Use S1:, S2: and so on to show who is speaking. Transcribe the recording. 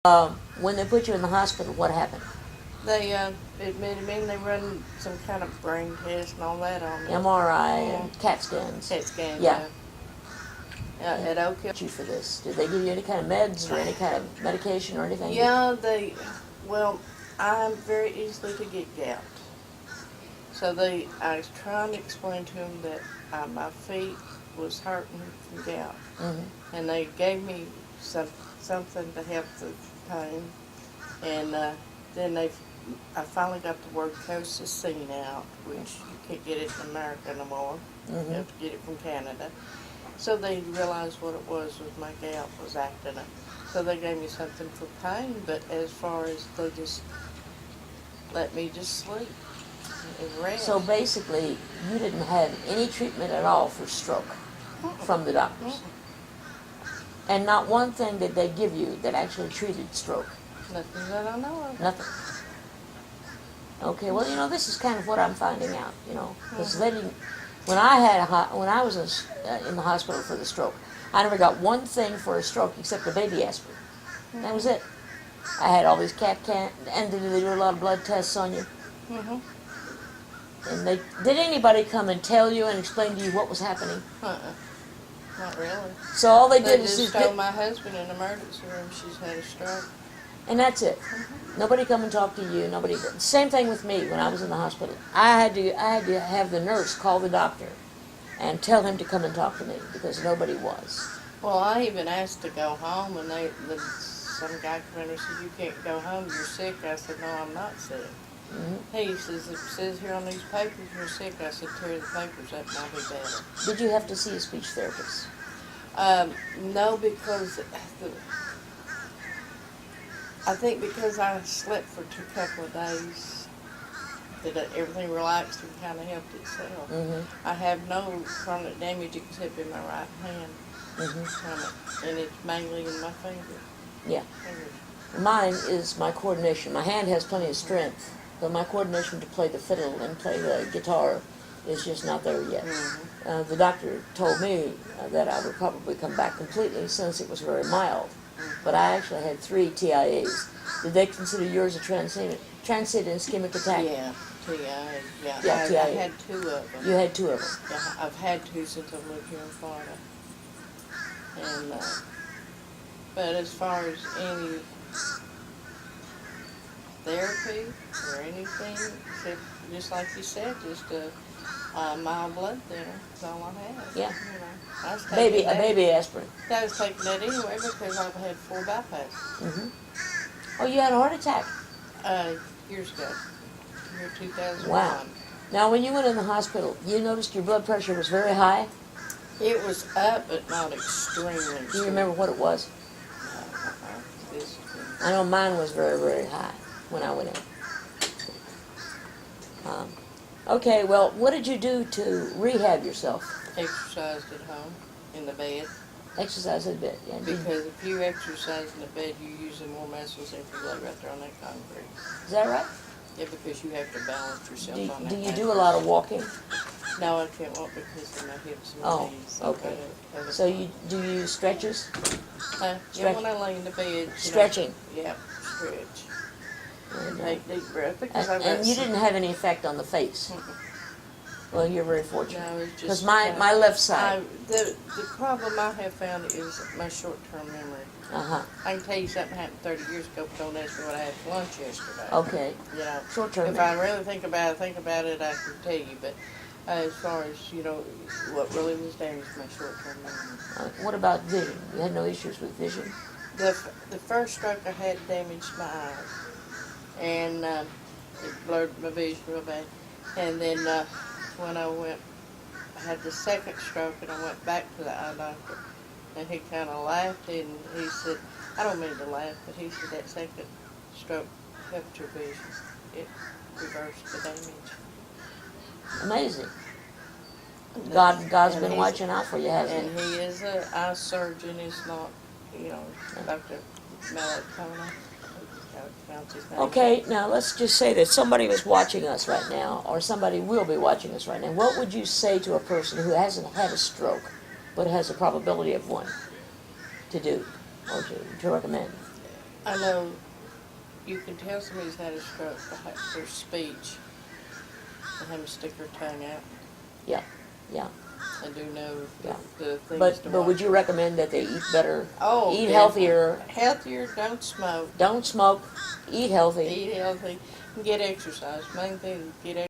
S1: When they put you in the hospital, what happened?
S2: They admitted me and they run some kind of brain test and all that on me.
S1: MRI and CAT scans.
S2: CAT scan,
S1: Yeah.
S2: At Oak Hill.
S1: You for this? Did they give you any kind of meds or any kind of medication or anything?
S2: Yeah, well, I'm very easily to get gout. So I was trying to explain to them that my feet was hurting from gout.
S1: Mm-hmm.
S2: And they gave me something to help the pain. And then I finally got the word colchicine out, which you can't get it in America no more.
S1: Mm-hmm.
S2: You have to get it from Canada. So they realized what it was my gout was acting up. So they gave me something for pain, but as far as they just let me just sleep and rest.
S1: So basically, you didn't have any treatment at all for stroke from the doctors? And not one thing did they give you that actually treated stroke?
S2: Nothing that I know of.
S1: Nothing. Okay, well, this is kind of what I'm finding out, because they didn't. When I was in the hospital for the stroke, I never got one thing for a stroke except a baby aspirin. That was it. I had all these CAT scans, and did they do a lot of blood tests on you?
S2: Mm-hmm.
S1: And did anybody come and tell you and explain to you what was happening?
S2: Not really.
S1: So all they
S2: They
S1: did is
S2: just told my husband in the emergency room she's had a stroke.
S1: and that's it. Nobody come and talk to you. Nobody. Same thing with me when I was in the hospital. I had to have the nurse call the doctor and tell him to come and talk to me because nobody was.
S2: Well, I even asked to go home, and some guy came in and said, "You can't go home. You're sick." I said, "No, I'm not sick."
S1: Mm-hmm.
S2: He says, "It says here on these papers you're sick." I said, "Tear the papers up and I'll be better."
S1: Did you have to see a speech therapist?
S2: No, because I think because I slept for a couple of days, that everything relaxed and kind of helped itself.
S1: Mm-hmm.
S2: I have no chronic damage except in my right hand
S1: Mm-hmm.
S2: from it, and it's mainly in my finger.
S1: Yeah. Mine is my coordination. My hand has plenty of strength, but my coordination to play the fiddle and play the guitar is just not there yet.
S2: Mm-hmm.
S1: The doctor told me that I would probably come back completely since it was very mild. But I actually had 3 TIAs. Did they consider yours a transient ischemic attack?
S2: Yeah, TIA.
S1: Yeah,
S2: I
S1: TIA.
S2: had 2 of them.
S1: You had 2 of them.
S2: Yeah, I've had 2 since I've lived here in Florida. And but as far as any therapy or anything, except just like you said, just a mild blood thinner. That's all I had.
S1: Yeah.
S2: I was taking
S1: A baby aspirin.
S2: I was taking that anyway because I've had 4 bypasses.
S1: Mm-hmm. Oh, you had a heart attack.
S2: Years ago, year 2001.
S1: Wow. Now, when you went in the hospital, you noticed your blood pressure was very high.
S2: It was up, but not extremely.
S1: Do you remember what it was? I know mine was very, very high when I went in. Okay, well, what did you do to rehab yourself?
S2: Exercised at home in the bed.
S1: Exercise a bit, yeah.
S2: Because if you exercise in the bed, you're using more muscles than if you lay right there on that concrete.
S1: Is that right?
S2: Yeah, because you have to balance yourself on that.
S1: Do you do a lot of walking?
S2: No, I can't walk because of my hips and
S1: Oh,
S2: knees.
S1: okay. So do you use stretches?
S2: Yeah, when I lay in the bed.
S1: Stretching?
S2: Yeah, stretch.
S1: And,
S2: Take deep breath because I've got...
S1: And you didn't have any effect on the face? Well, you're very fortunate.
S2: No, it's just...
S1: Because my left side...
S2: The problem I have found is my short-term memory.
S1: Uh-huh.
S2: I can tell you something happened 30 years ago, but don't ask me what I had for lunch yesterday.
S1: Okay. Short-term
S2: If
S1: memory.
S2: I really think about it, I can tell you. But as far as, what really was damaged, my short-term memory.
S1: What about vision? You had no issues with vision?
S2: The first stroke I had damaged my eyes. And it blurred my vision real bad. And then when I had the second stroke and I went back to the eye doctor, and he kind of laughed and he said, I don't mean to laugh, but he said that second stroke helped your vision. It reversed the damage.
S1: Amazing. God's been watching out for you, hasn't
S2: And he is an eye surgeon. It's not, Dr. Melatonin.
S1: Okay, now let's just say that somebody was watching us right now, or somebody will be watching us right now. What would you say to a person who hasn't had a stroke, but has a probability of one, to do, or to recommend?
S2: I know you can tell somebody's had a stroke by their speech. They have to stick their tongue out.
S1: Yeah, yeah.
S2: I do know
S1: Yeah.
S2: the things to
S1: But
S2: watch.
S1: would you recommend that they eat better,
S2: Oh,
S1: eat
S2: definitely.
S1: healthier,
S2: Healthier, don't smoke.
S1: don't smoke, eat healthy?
S2: Eat healthy, and get exercise. Main thing, get exercise.